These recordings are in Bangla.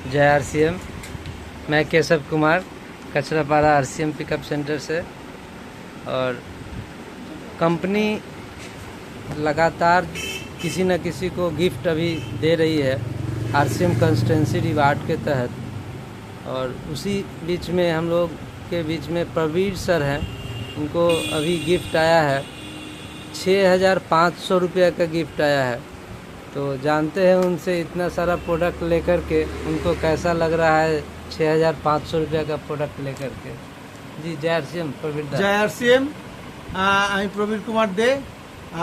जय आरसीएम। मैं Keshav Kumar Kanchrapara RCM pickup centre से। और कंपनी लगातार किसी न किसी को गिफ्ट अभी दे रही है आरसीएम कंस्टिट्यूंसी रिवार्ड के तहत। और उसी बीच में हम लोग के बीच में प्रवीर सर हैं, उनको अभी गिफ्ट आया है 6,500 रुपये का गिफ्ट आया है। तो जानते हैं उनसे इतना सारा प्रोडक्ट लेकर के उनको कैसा लग रहा है 6,500 रुपये का प्रोडक्ट लेकर के। जी जय आरसीएम प्रवीर दा। जय आरसीएम। আমি প্রবীর কুমার দে,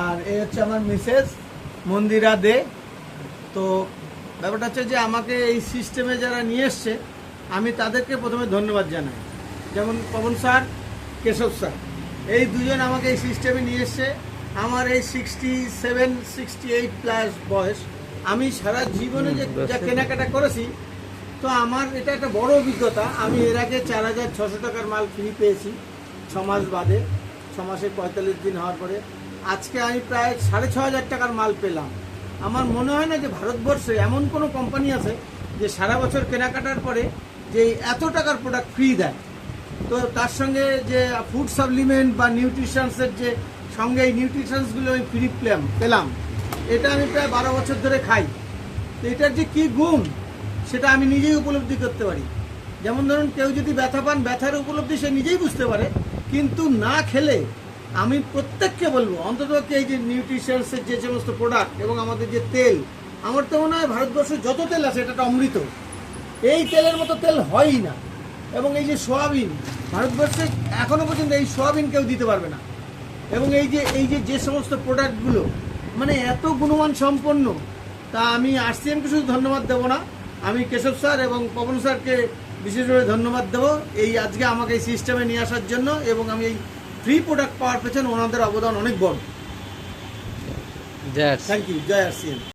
আর এই হচ্ছে আমার মিসেস মন্দিরা দে। তো ব্যাপারটা হচ্ছে যে আমাকে এই সিস্টেমে যারা নিয়ে এসছে আমি তাদেরকে প্রথমে ধন্যবাদ জানাই। যেমন পবন স্যার, কেশব স্যার, এই দুজন আমাকে এই সিস্টেমে নিয়ে এসছে। আমার এই 67-68 প্লাস বয়স, আমি সারা জীবনে যা কেনাকাটা করেছি, তো আমার এটা একটা বড় অভিজ্ঞতা। আমি এর আগে 4,600 টাকার মাল ফ্রি পেয়েছি 6 মাস বাদে, 6 মাসে 45 দিন হওয়ার পরে। আজকে আমি প্রায় 6,500 টাকার মাল পেলাম। আমার মনে হয় না যে ভারতবর্ষে এমন কোনো কোম্পানি আছে যে সারা বছর কেনাকাটার পরে যে এত টাকার প্রোডাক্ট ফ্রি দেয়। তো তার সঙ্গে যে ফুড সাপ্লিমেন্ট বা নিউট্রিশনসের যে সঙ্গে এই নিউট্রিশনসগুলো আমি ফ্রি পেলাম, এটা আমি প্রায় 12 বছর ধরে খাই। তো এটার যে কী গুণ সেটা আমি নিজেই উপলব্ধি করতে পারি। যেমন ধরুন কেউ যদি ব্যথা পান, ব্যথার উপলব্ধি সে নিজেই বুঝতে পারে, কিন্তু না খেলে আমি প্রত্যেককে বলবো অন্ততপক্ষে এই যে নিউট্রিশনসের যে সমস্ত প্রোডাক্ট এবং আমাদের যে তেল, আমার তো মনে হয় ভারতবর্ষে যত তেল আছে এটা একটা অমৃত। এই তেলের মতো তেল হয়ই না। এবং এই যে সোয়াবিন, ভারতবর্ষে এখনো পর্যন্ত এই সোয়াবিন কেউ দিতে পারবে না। এবং এই যে সমস্ত প্রোডাক্টগুলো মানে এত গুণমান সম্পন্ন, তা আমি আরসিএমকে শুধু ধন্যবাদ দেবো না, আমি কেশব স্যার এবং পবন স্যারকে বিশেষভাবে ধন্যবাদ দেবো এই আজকে আমাকে এই সিস্টেমে নিয়ে আসার জন্য। এবং আমি এই ফ্রি প্রোডাক্ট পাওয়ার পেছনে ওনাদের অবদান অনেক বড়। জয় থ্যাংক ইউ। জয় আরসিএম।